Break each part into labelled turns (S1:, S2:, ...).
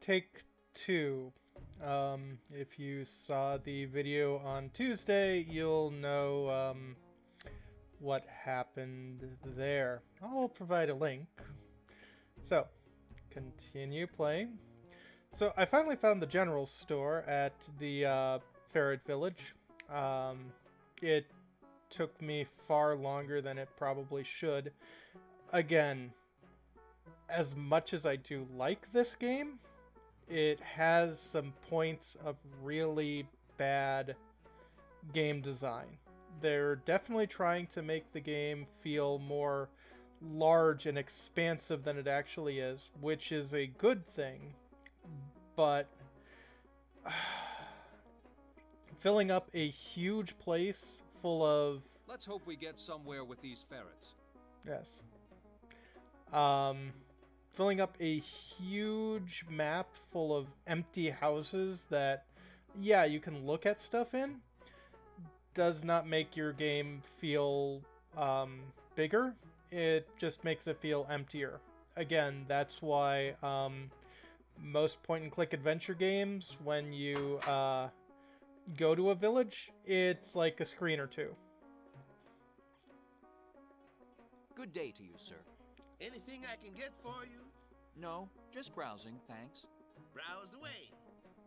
S1: Take Two. If you saw the video on Tuesday, you'll know what happened there. I'll provide a link. So, continue playing. So, I finally found the general store at the Ferret Village. It took me far longer than it probably should. Again, as much as I do like this game, it has some points of really bad game design. They're definitely trying to make the game feel more large and expansive than it actually is, which is a good thing, but filling up a huge place full of...
S2: Let's hope we get somewhere with these ferrets.
S1: Yes. Filling up a huge map full of empty houses that, yeah, you can look at stuff in, does not make your game feel bigger. It just makes it feel emptier. Again, that's why most point-and-click adventure games, when you go to a village, it's like a screen or two.
S3: Good day to you, sir.
S4: Anything I can get for you?
S3: No, just browsing, thanks.
S4: Browse away.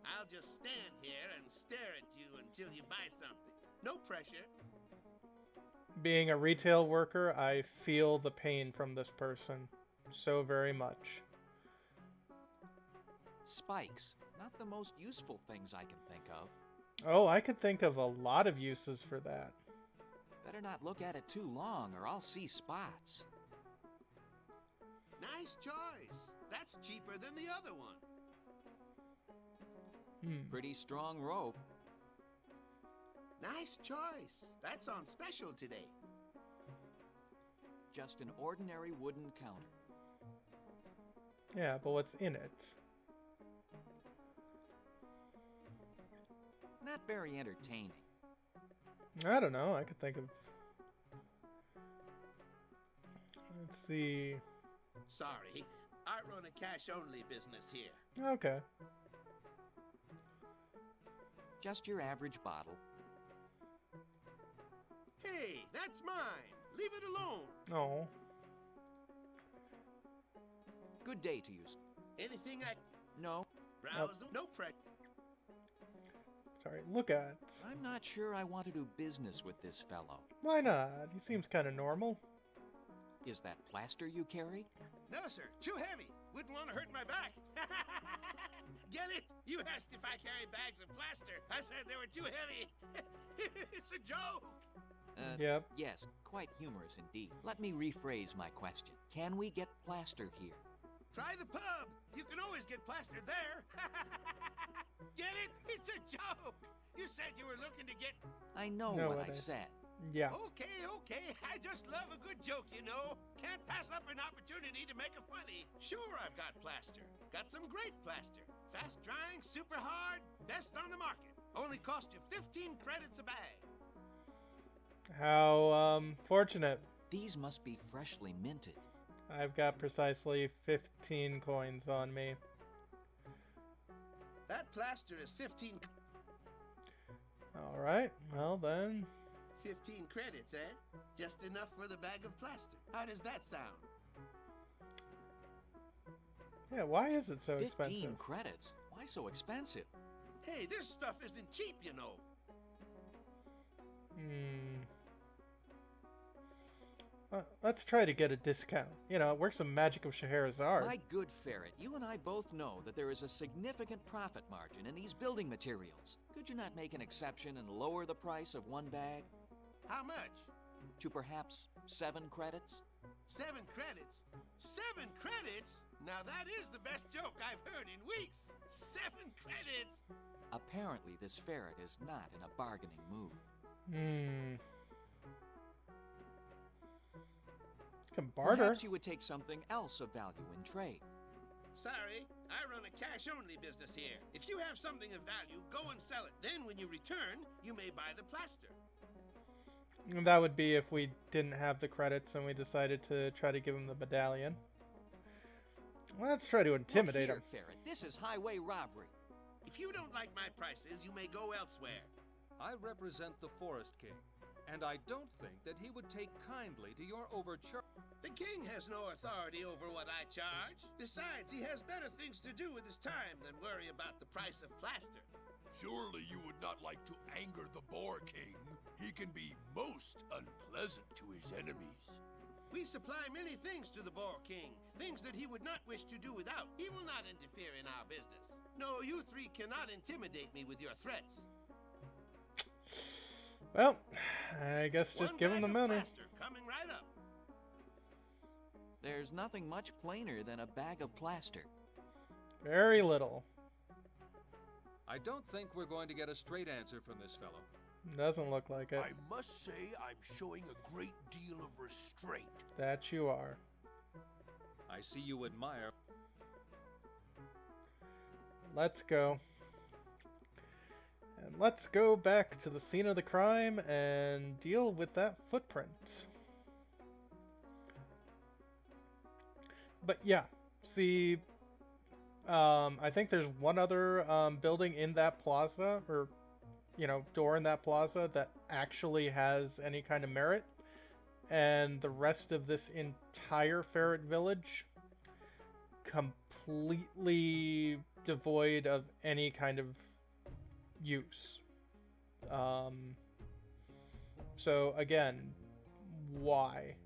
S4: I'll just stand here and stare at you until you buy something. No pressure.
S1: Being a retail worker, I feel the pain from this person so very much.
S3: Spikes. Not the most useful things I can think of.
S1: Oh, I could think of a lot of uses for that.
S3: Better not look at it too long or I'll see spots.
S4: Nice choice. That's cheaper than the other one.
S3: Pretty strong rope.
S4: Nice choice. That's on special today.
S3: Just an ordinary wooden counter.
S1: Yeah, but what's in it?
S3: Not very entertaining.
S1: I don't know. I could think of... Let's see...
S4: Sorry, I run a cash-only business here.
S1: Okay.
S3: Just your average bottle.
S4: Hey, that's mine. Leave it alone.
S1: Oh.
S3: Good day to you.
S4: Anything I...
S3: No.
S4: Browse... No pressure.
S1: Sorry, look at.
S3: I'm not sure I want to do business with this fellow.
S1: Why not? He seems kind of normal.
S3: Is that plaster you carry?
S4: No, sir. Too heavy. Wouldn't want to hurt my back. Get it? You asked if I carry bags of plaster. I said they were too heavy. It's a joke.
S1: Yep.
S3: Yes, quite humorous indeed. Let me rephrase my question. Can we get plaster here?
S4: Try the pub. You can always get plaster there. Get it? It's a joke. You said you were looking to get...
S3: I know
S1: No,
S3: what
S1: what
S3: I
S1: I-
S3: said.
S1: Yeah.
S4: Okay. I just love a good joke, you know. Can't pass up an opportunity to make a funny. Sure, I've got plaster. Got some great plaster. Fast drying, super hard, best on the market. Only cost you 15 credits a bag.
S1: How fortunate.
S3: These must be freshly minted.
S1: I've got precisely 15 coins on me.
S4: That plaster is 15
S1: Alright, well then...
S4: 15 credits, eh? Just enough for the bag of plaster. How does that sound?
S1: Yeah, why is it so
S3: 15
S1: expensive?
S3: credits? Why so expensive?
S4: Hey, this stuff isn't cheap, you know.
S1: Let's try to get a discount. You know, work some magic of Scheherazade.
S3: My good ferret, you and I both know that there is a significant profit margin in these building materials. Could you not make an exception and lower the price of one bag?
S4: How much?
S3: To perhaps 7 credits?
S4: 7 credits? 7 credits? Now that is the best joke I've heard in weeks. 7 credits?
S3: Apparently this ferret is not in a bargaining mood.
S1: Can barter.
S3: Perhaps you would take something else of value in trade.
S4: Sorry, I run a cash-only business here. If you have something of value, go and sell it. Then when you return, you may buy the plaster.
S1: And that would be if we didn't have the credits and we decided to try to give him the medallion. Let's try to intimidate
S3: Look
S1: him.
S3: here, Ferret. This is highway robbery.
S4: If you don't like my prices, you may go elsewhere.
S2: I represent the Forest King, and I don't think that he would take kindly to your overcharge.
S4: The king has no authority over what I charge. Besides, he has better things to do with his time than worry about the price of plaster.
S5: Surely you would not like to anger the Boar King. He can be most unpleasant to his enemies.
S4: We supply many things to the Boar King, things that he would not wish to do without. He will not interfere in our business. No, you three cannot intimidate me with your threats.
S1: Well, I guess just give him the money.
S4: Plaster coming right up.
S3: There's nothing much plainer than a bag of plaster.
S1: Very little.
S2: I don't think we're going to get a straight answer from this fellow.
S1: Doesn't look like it.
S5: I must say I'm showing a great deal of restraint.
S1: That you are.
S2: I see you admire.
S1: Let's go. And let's go back to the scene of the crime and deal with that footprint. But yeah, see, I think there's one other building in that plaza, or, you know, door in that plaza that actually has any kind of merit. And the rest of this entire ferret village, completely devoid of any kind of use. So again, why?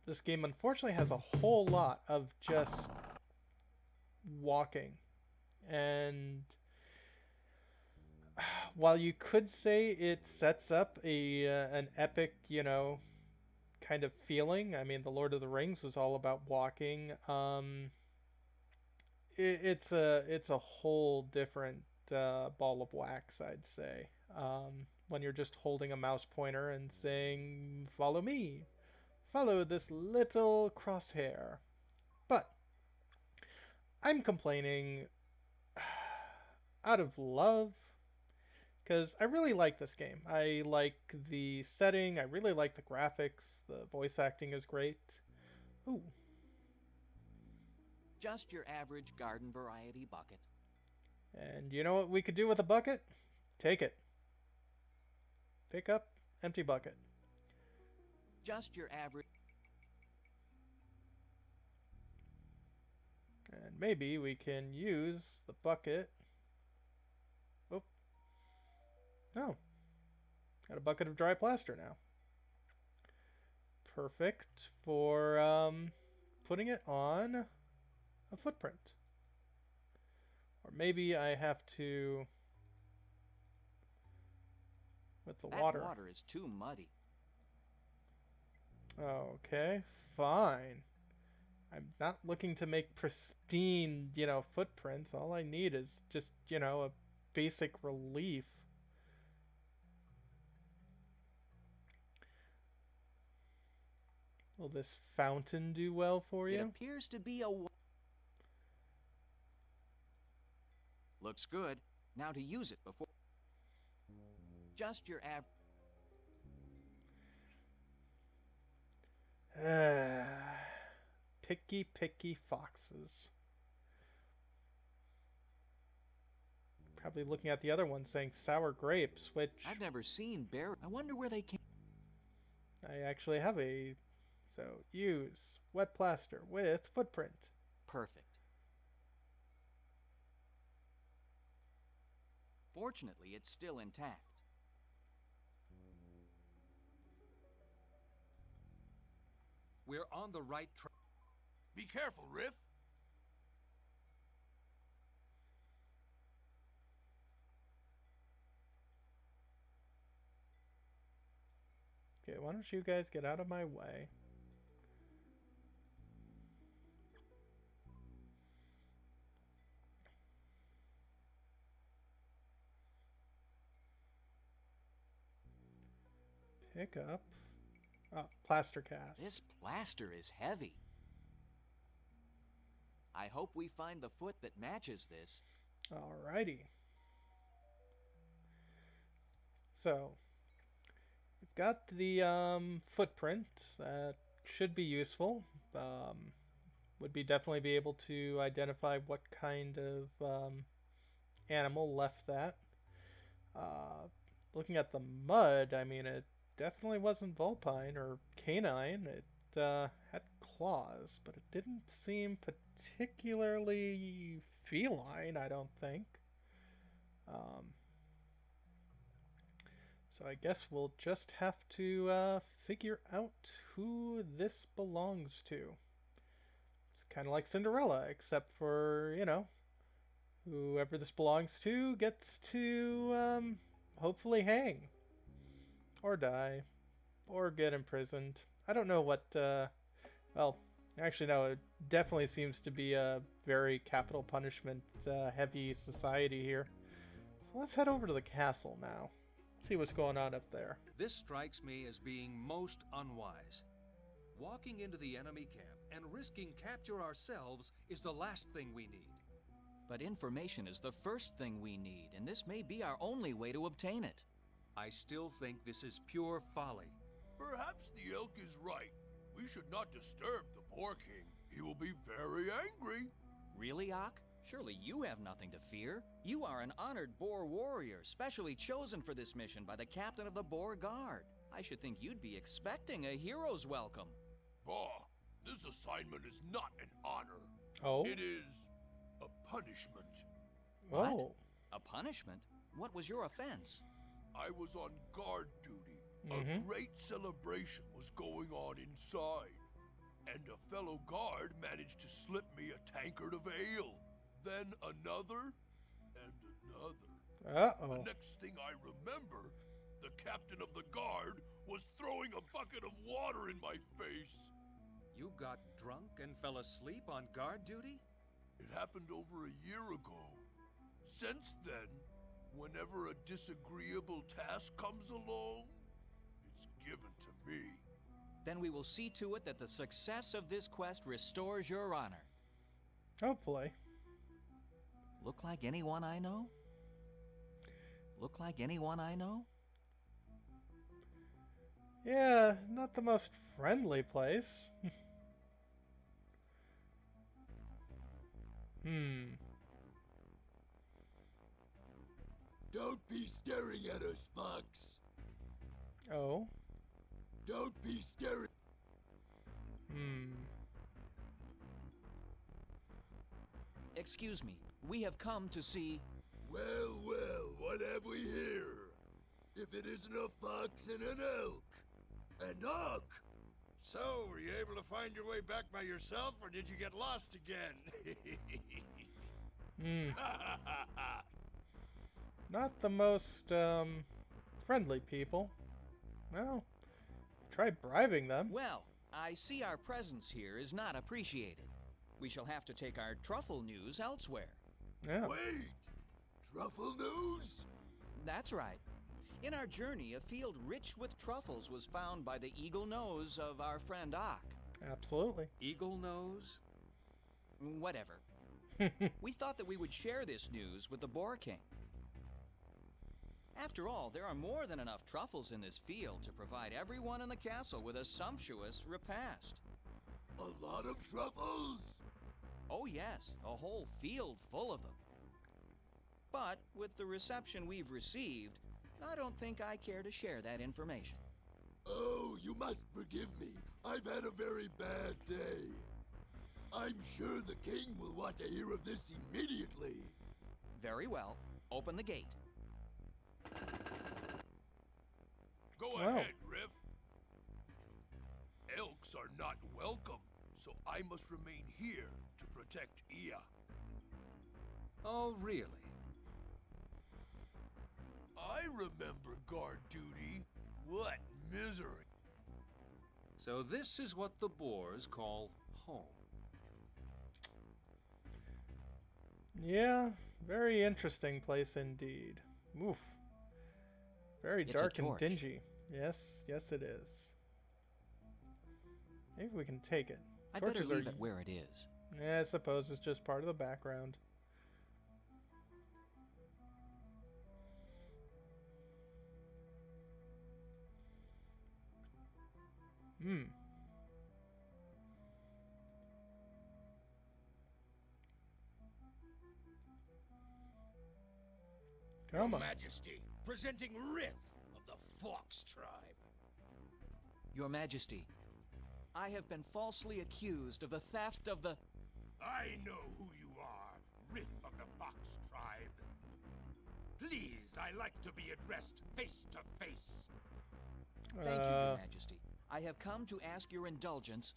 S1: This game unfortunately has a whole lot of just walking, and while you could say it sets up an epic, you know, kind of feeling. I mean, the Lord of the Rings was all about walking. It's a whole different ball of wax, I'd say. When you're just holding a mouse pointer and saying, "Follow me, follow this little crosshair." But I'm complaining out of love, because I really like this game. I like the setting, I really like the graphics, the voice acting is great. Ooh.
S3: Just your average garden variety bucket.
S1: And you know what we could do with a bucket? Take it. Pick up, empty bucket.
S3: Just your average...
S1: And maybe we can use the bucket. Oh. Oh. Got a bucket of dry plaster now. Perfect for putting it on a footprint. Or maybe I have to... with the water.
S3: That water is too muddy.
S1: Okay, fine. I'm not looking to make pristine, you know, footprints. All I need is just, you know, a basic relief. Will this fountain do well for
S3: It
S1: you?
S3: appears to be a... Looks good. Now to use it before... Just your
S1: Picky, picky foxes. Probably looking at the other one saying sour grapes, which
S3: I've never seen berry. I wonder where they came...
S1: I actually have a... So, use wet plaster with footprint.
S3: Perfect. Fortunately, it's still intact.
S2: We're on the right track.
S5: Be careful, Riff.
S1: Okay, why don't you guys get out of my way? Pick up. Oh, plaster cast.
S3: This plaster is heavy. I hope we find the foot that matches this.
S1: Alrighty. So, we've got the footprint that should be useful. Would be definitely be able to identify what kind of animal left that. Uh, Looking at the mud, I mean, it definitely wasn't vulpine or canine. It had claws, but it didn't seem particularly feline, I don't think. Um, so I guess we'll just have to figure out who this belongs to. It's kind of like Cinderella, except for, whoever this belongs to gets to hopefully hang, or die, or get imprisoned. I don't know what, well, actually, no, it definitely seems to be a very capital punishment heavy society here. So let's head over to the castle now. See what's going on up there.
S2: This strikes me as being most unwise. Walking into the enemy camp and risking capture ourselves is the last thing we need.
S3: But information is the first thing we need, and this may be our only way to obtain it.
S2: I still think this is pure folly.
S5: Perhaps the elk is right. We should not disturb the Boar King. He will be very angry.
S3: Really, Ock? Surely you have nothing to fear. You are an honored Boar warrior, specially chosen for this mission by the captain of the Boar Guard. I should think you'd be expecting a hero's welcome.
S5: Bah, this assignment is not an honor.
S1: Oh?
S5: It is a punishment.
S3: What?
S1: Oh.
S3: A punishment? What was your offense?
S5: I was on guard duty. A
S1: Mhm.
S5: great celebration was going on inside, and a fellow guard managed to slip me a tankard of ale. Then another, and another.
S1: Uh-oh.
S5: The next thing I remember, the captain of the guard was throwing a bucket of water in my face.
S2: You got drunk and fell asleep on guard duty?
S5: It happened over a year ago. Since then, whenever a disagreeable task comes along, it's given to me.
S3: Then we will see to it that the success of this quest restores your honor.
S1: Hopefully.
S3: Look like anyone I know? Look like anyone I know?
S1: Yeah, not the most friendly place.
S5: Don't be staring at us, Fox.
S1: Oh.
S5: Don't be staring.
S3: Excuse me, we have come to see...
S5: Well, well, what have we here? If it isn't a fox and an elk. And Ock! So, were you able to find your way back by yourself, or did you get lost again?
S1: Not the most, friendly people. Well, try bribing them.
S3: Well, I see our presence here is not appreciated. We shall have to take our truffle news elsewhere.
S1: Yeah.
S5: Wait! Truffle news?
S3: That's right. In our journey, a field rich with truffles was found by the eagle nose of our friend Ock.
S1: Absolutely.
S2: Eagle nose?
S3: Whatever. We thought that we would share this news with the Boar King. After all, there are more than enough truffles in this field to provide everyone in the castle with a sumptuous repast.
S5: A lot of truffles?
S3: Oh yes, a whole field full of them. But with the reception we've received, I don't think I care to share that information.
S5: Oh, you must forgive me. I've had a very bad day. I'm sure the king will want to hear of this immediately.
S3: Very well. Open the gate.
S5: Go
S1: Wow.
S5: ahead, Riff. Elks are not welcome, so I must remain here to protect Ia.
S2: Oh, really?
S5: I remember guard duty. What misery.
S2: So this is what the Boers call home.
S1: Yeah, very interesting place indeed. Oof. Very
S3: It's a
S1: dark and
S3: torch.
S1: dingy. Yes, yes it is. Maybe we can take it.
S3: I'd better
S1: Torches are-
S3: leave it where it is.
S1: Yeah, I suppose it's just part of the background.
S5: Your
S1: Come on.
S5: Majesty, presenting Riff of the Fox tribe.
S3: Your Majesty, I have been falsely accused of the theft of the...
S5: I know who you are, Riff of the Fox tribe. Please, I like to be addressed face to face.
S3: Thank you, Your Majesty. I have come to ask your indulgence.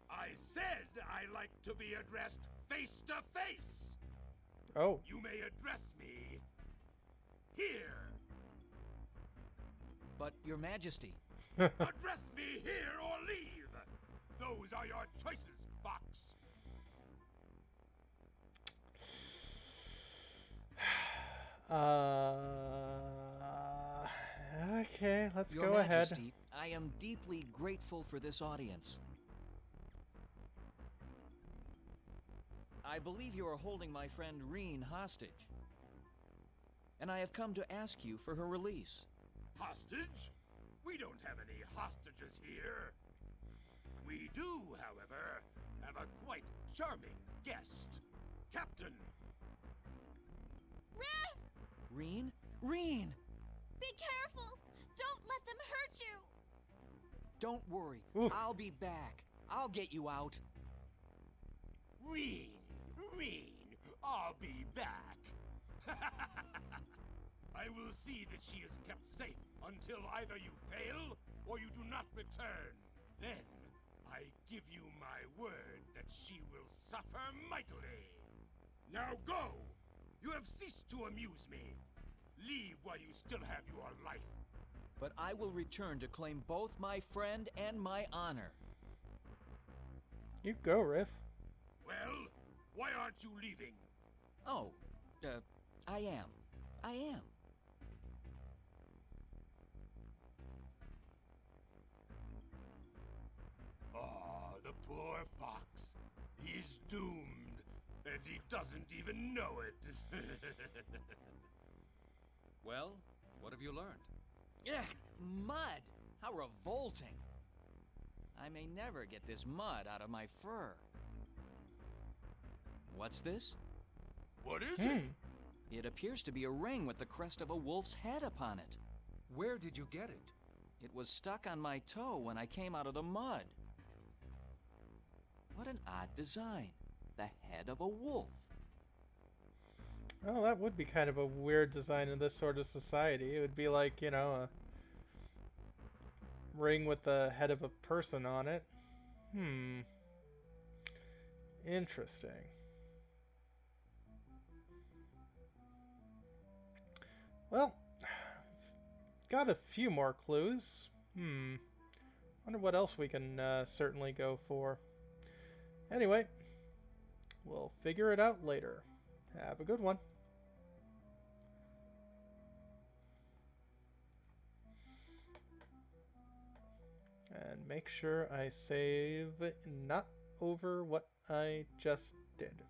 S5: I said I like to be addressed face to face.
S1: Oh.
S5: You may address me here.
S3: But, Your Majesty,
S5: Address me here or leave. Those are your choices, Fox.
S1: Okay, let's
S3: Your
S1: go ahead.
S3: Majesty, I am deeply grateful for this audience. I believe you are holding my friend Reen hostage. And I have come to ask you for her release.
S5: Hostage? We don't have any hostages here. We do, however, have a quite charming guest. Captain!
S6: Riff!
S3: Reen? Reen!
S6: Be careful! Don't let them hurt you!
S3: Don't worry.
S1: Oof.
S3: I'll be back. I'll get you out.
S5: Reen, I'll be back. I will see that she is kept safe until either you fail or you do not return. Then, I give you my word that she will suffer mightily. Now go! You have ceased to amuse me. Leave while you still have your life.
S3: But I will return to claim both my friend and my honor.
S1: You go, Riff.
S5: Well, why aren't you leaving?
S3: Oh, I am. I am.
S5: Ah, the poor fox. He's doomed, and he doesn't even know it.
S2: Well, what have you learned?
S3: Ugh, mud! How revolting! I may never get this mud out of my fur. What's this?
S5: What is it?
S3: It appears to be a ring with the crest of a wolf's head upon it.
S2: Where did you get it?
S3: It was stuck on my toe when I came out of the mud. What an odd design. The head of a wolf.
S1: Well, that would be kind of a weird design in this sort of society. It would be like, you know, a ring with the head of a person on it. Interesting. Well, got a few more clues. Wonder what else we can certainly go for. Anyway, we'll figure it out later. Have a good one. And make sure I save not over what I just did.